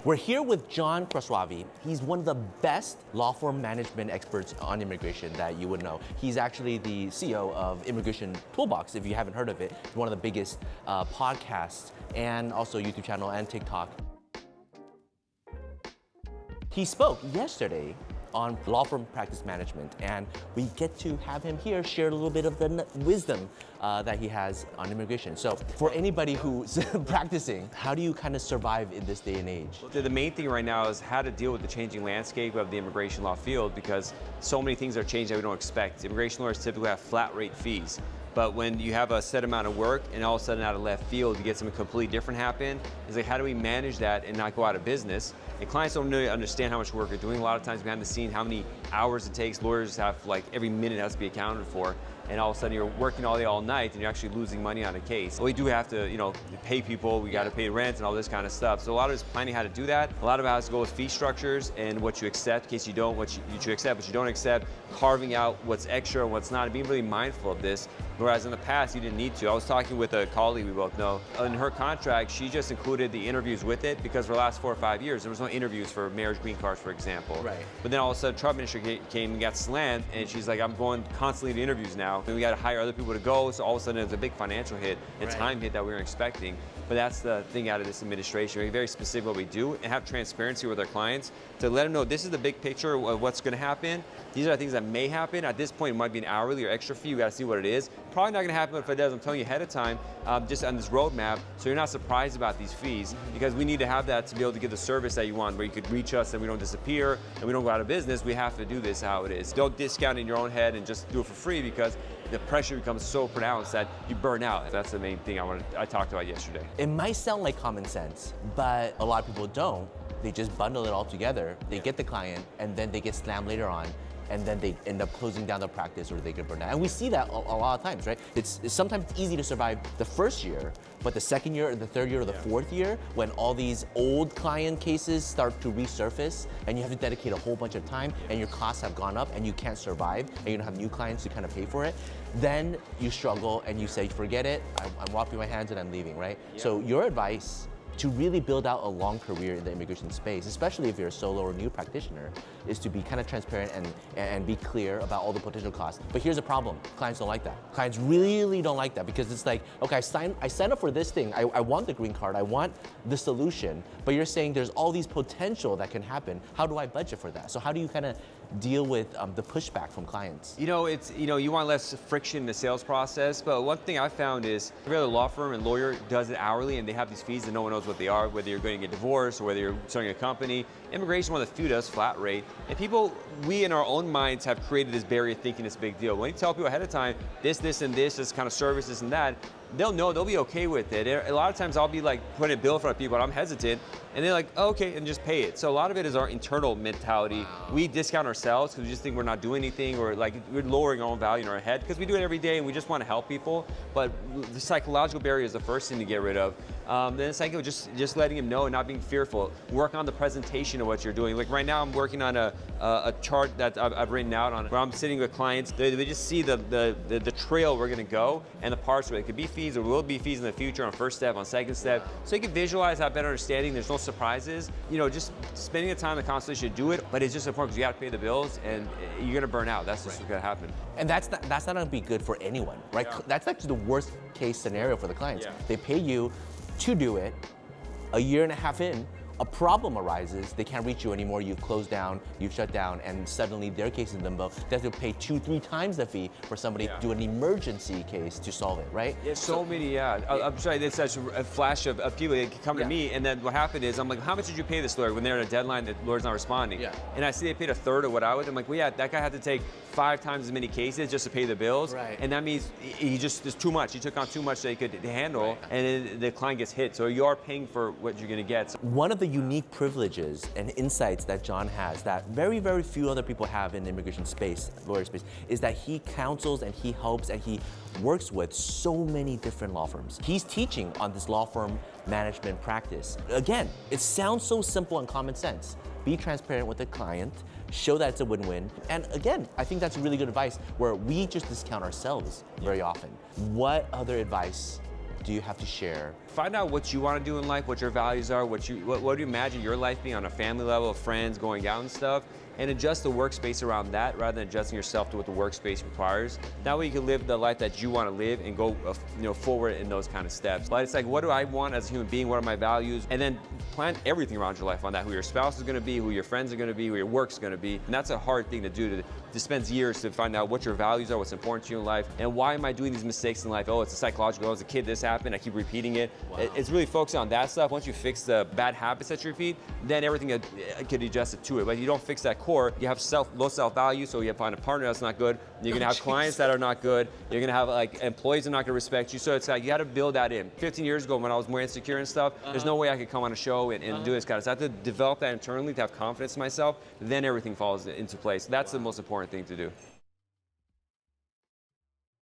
We're here with John Khosravi. He's one of the best law firm management experts on immigration that you would know. He's actually the CEO of Immigration Toolbox, if you haven't heard of it. It's one of the biggest podcasts and also YouTube channel and TikTok. He spoke yesterday on law firm practice management, and we get to have him here share a little bit of the wisdom that he has on immigration. So for anybody who's practicing, how do you kind of survive in this day and age? The main thing right now is how to deal with the changing landscape of the immigration law field, because so many things are changing that we don't expect. Immigration lawyers typically have flat rate fees. But when you have a set amount of work and all of a sudden out of left field, you get something completely different happen, it's like, how do we manage that and not go out of business? And clients don't really understand how much work you're doing. A lot of times behind the scenes, how many hours it takes. Lawyers have like every minute has to be accounted for. And all of a sudden you're working all day, all night, and you're actually losing money on a case. We do have to, pay people, we got to pay rent and all this kind of stuff. So a lot of it's planning how to do that. A lot of it has to go with fee structures and what you accept in case you don't, what you accept, what you don't accept, carving out what's extra and what's not, and being really mindful of this. Whereas in the past, you didn't need to. I was talking with a colleague we both know. In her contract, she just included the interviews with it because for the last 4 or 5 years, there was no interviews for marriage green cards, for example. Right. But then all of a sudden, Trump administration came and got slammed, and she's like, I'm going constantly to interviews now. And we got to hire other people to go, so all of a sudden it's a big financial hit and time hit that we weren't expecting. But that's the thing out of this administration. We're very specific what we do and have transparency with our clients to let them know this is the big picture of what's going to happen. These are the things that may happen. At this point, it might be an hourly or extra fee. You got to see what it is. Probably not going to happen, but if it does, I'm telling you ahead of time, just on this roadmap, so you're not surprised about these fees, because we need to have that to be able to give the service that you want, where you could reach us and we don't disappear and we don't go out of business. We have to do this how it is. Don't discount in your own head and just do it for free, because the pressure becomes so pronounced that you burn out. That's the main thing I talked about yesterday. It might sound like common sense, but a lot of people don't. They just bundle it all together. They get the client, and then they get slammed later on, and then they end up closing down their practice or they get burned out. And we see that a lot of times, right? It's sometimes easy to survive the first year, but the second year or the third year or the fourth year, when all these old client cases start to resurface and you have to dedicate a whole bunch of time and your costs have gone up and you can't survive and you don't have new clients to kind of pay for it, then you struggle and you say, forget it, I'm washing my hands and I'm leaving, right? Yeah. So your advice to really build out a long career in the immigration space, especially if you're a solo or new practitioner, is to be kind of transparent and be clear about all the potential costs. But here's the problem, clients don't like that. Clients really don't like that, because it's like, okay, I signed up for this thing, I want the green card, I want the solution, but you're saying there's all these potential that can happen. How do I budget for that? So how do you kind of deal with the pushback from clients? You want less friction in the sales process, but one thing I found is every other law firm and lawyer does it hourly, and they have these fees and no one knows what they are, whether you're going to get divorced or whether you're starting a company. Immigration, one of the few does flat rate, and we in our own minds have created this barrier thinking it's a big deal. When you tell people ahead of time, this kind of service, this and that, they'll know, they'll be okay with it. A lot of times I'll be like putting a bill in front of people and I'm hesitant, and they're like, oh, okay, and just pay it. So a lot of it is our internal mentality. Wow. We discount ourselves because we just think we're not doing anything, or like we're lowering our own value in our head, because we do it every day and we just want to help people. But the psychological barrier is the first thing to get rid of. Then the second, just letting them know and not being fearful. Work on the presentation of what you're doing. Like right now I'm working on a chart that I've written out on, where I'm sitting with clients. They just see the trail we're gonna go and the parts where it could be fees or will be fees in the future on first step, on second step. So you can visualize, have better understanding. There's no surprises. Just spending the time, the consultation to do it, but it's just important because you gotta pay the bills and you're gonna burn out. That's just what's gonna happen. And that's not gonna be good for anyone, right? Yeah. That's actually the worst case scenario for the clients. Yeah. They pay you to do it. A year and a half in, a problem arises, they can't reach you anymore, you've closed down, you've shut down, and suddenly their case is in limbo. They have to pay 2-3 times the fee for somebody to do an emergency case to solve it, right? Yeah, so many, I'm sorry, there's such a flash of people that come to me, and then what happened is, I'm like, how much did you pay this lawyer when they're in a deadline, the lawyer's not responding? Yeah. And I see they paid a third of what I would. I'm like, well, yeah, that guy had to take 5 times as many cases just to pay the bills, right. And that means there's too much. He took on too much that he could handle, right. And then the client gets hit. So you are paying for what you're gonna get. So one of the unique privileges and insights that John has that very, very few other people have in the immigration space, lawyer space, is that he counsels and he helps and he works with so many different law firms. He's teaching on this law firm management practice. Again, it sounds so simple and common sense. Be transparent with the client, show that it's a win-win. And again, I think that's really good advice where we just discount ourselves very often. What other advice do you have to share? Find out what you want to do in life, what your values are, what do you imagine your life being on a family level, friends, going out and stuff, and adjust the workspace around that rather than adjusting yourself to what the workspace requires. That way you can live the life that you want to live and go forward in those kind of steps. But it's like, what do I want as a human being? What are my values? And then plan everything around your life on that, who your spouse is going to be, who your friends are going to be, who your work's going to be. And that's a hard thing to do, to spend years to find out what your values are, what's important to you in life, and why am I doing these mistakes in life? Oh, it's a psychological, as a kid this happened, I keep repeating it. Wow. It's really focusing on that stuff. Once you fix the bad habits that you repeat, then everything could adjust to it. But if you don't fix that core, you have low self-value, so you have to find a partner that's not good, you're gonna have clients that are not good, you're gonna have employees that are not gonna respect you, so it's like you gotta build that in. 15 years ago when I was more insecure and stuff, there's no way I could come on a show and do this kind of stuff. I have to develop that internally to have confidence in myself, then everything falls into place. That's the most important thing to do.